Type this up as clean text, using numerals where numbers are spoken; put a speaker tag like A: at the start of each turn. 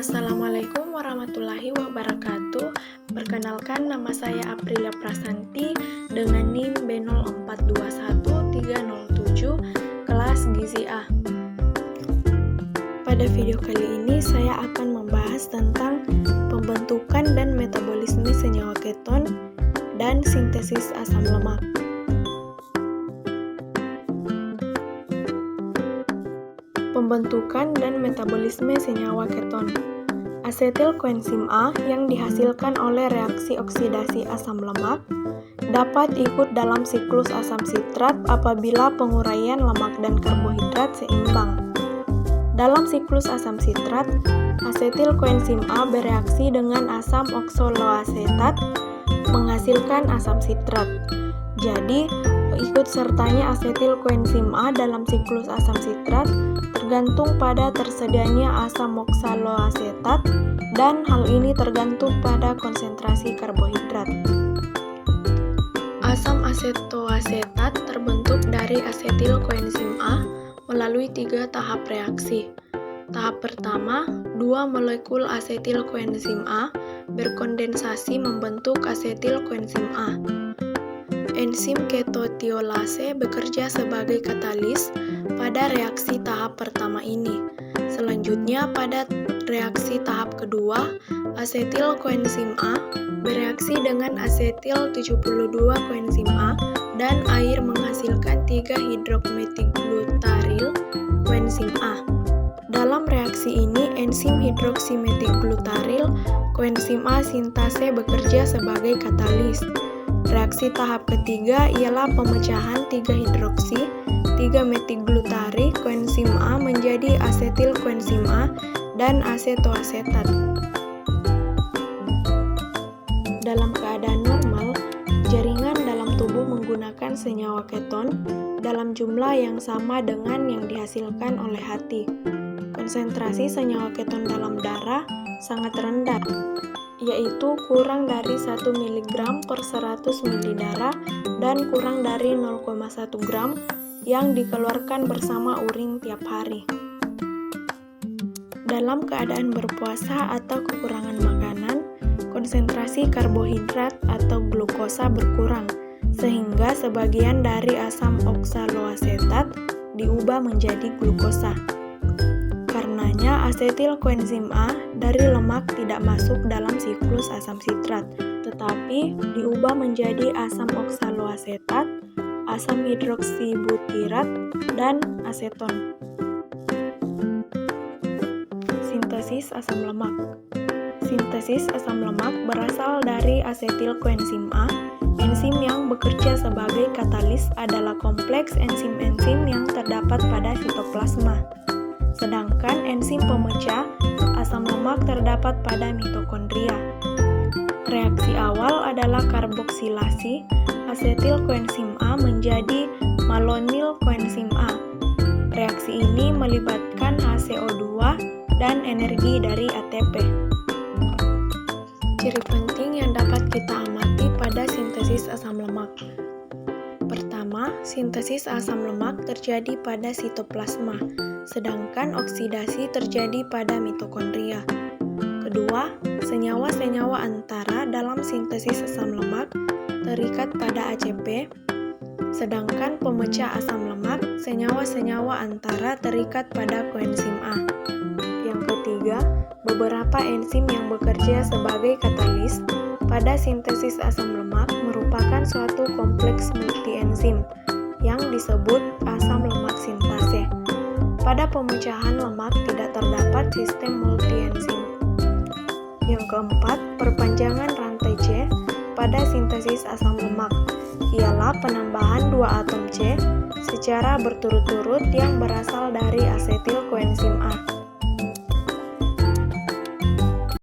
A: Assalamualaikum warahmatullahi wabarakatuh. Perkenalkan, nama saya Aprilia Prasanti dengan NIM B0421307 kelas Gizi A. Pada video kali ini saya akan membahas tentang pembentukan dan metabolisme senyawa keton dan sintesis asam lemak. Pembentukan dan metabolisme senyawa keton. Asetil koenzim A yang dihasilkan oleh reaksi oksidasi asam lemak dapat ikut dalam siklus asam sitrat apabila penguraian lemak dan karbohidrat seimbang. Dalam siklus asam sitrat, asetil koenzim A bereaksi dengan asam oksaloasetat menghasilkan asam sitrat. Jadi, ikut sertanya asetil koenzim A dalam siklus asam sitrat tergantung pada tersedianya asam oksaloasetat dan hal ini tergantung pada konsentrasi karbohidrat. Asam asetoasetat terbentuk dari asetil koenzim A melalui 3 tahap reaksi. Tahap pertama, 2 molekul asetil koenzim A berkondensasi membentuk asetil koenzim A. Enzim ketotiolase bekerja sebagai katalis pada reaksi tahap pertama ini. Selanjutnya, pada reaksi tahap kedua, asetil koenzim A bereaksi dengan asetil 72 koenzim A dan air menghasilkan 3-hidroksimetilglutaril koenzim A. Dalam reaksi ini, enzim hidroksimetilglutaril koenzim A sintase bekerja sebagai katalis. Reaksi tahap ketiga ialah pemecahan 3-hidroksi-3-metilglutari koenzim A menjadi asetil koenzim A dan asetoasetat. Dalam keadaan normal, jaringan dalam tubuh menggunakan senyawa keton dalam jumlah yang sama dengan yang dihasilkan oleh hati. Konsentrasi senyawa keton dalam darah sangat rendah, yaitu kurang dari 1 mg per 100 ml darah dan kurang dari 0,1 gram yang dikeluarkan bersama urin tiap hari. Dalam keadaan berpuasa atau kekurangan makanan, konsentrasi karbohidrat atau glukosa berkurang, sehingga sebagian dari asam oksaloasetat diubah menjadi glukosa. Karenanya, asetil koenzim A dari lemak tidak masuk dalam siklus asam sitrat, tetapi diubah menjadi asam oksaloasetat, asam hidroksibutirat, dan aseton. Sintesis asam lemak. Sintesis asam lemak berasal dari asetil koenzim A. Enzim yang bekerja sebagai katalis adalah kompleks enzim-enzim yang terdapat pada sitoplasma. Sedangkan enzim pemecah asam lemak terdapat pada mitokondria. Reaksi awal adalah karboksilasi asetil koenzim A menjadi malonyl koenzim A. Reaksi ini melibatkan HCO2 dan energi dari ATP. Ciri penting yang dapat kita amati pada sintesis asam lemak. Pertama, sintesis asam lemak terjadi pada sitoplasma, sedangkan oksidasi terjadi pada mitokondria. Kedua, senyawa-senyawa antara dalam sintesis asam lemak terikat pada ACP, sedangkan pemecah asam lemak, senyawa-senyawa antara terikat pada koenzim A. Yang ketiga, beberapa enzim yang bekerja sebagai katalis pada sintesis asam lemak merupakan suatu kompleks multienzim yang disebut asam lemak sintase. Pada pemecahan lemak tidak terdapat sistem multienzim. Yang keempat, perpanjangan rantai C pada sintesis asam lemak ialah penambahan 2 atom C secara berturut-turut yang berasal dari asetil koenzim A.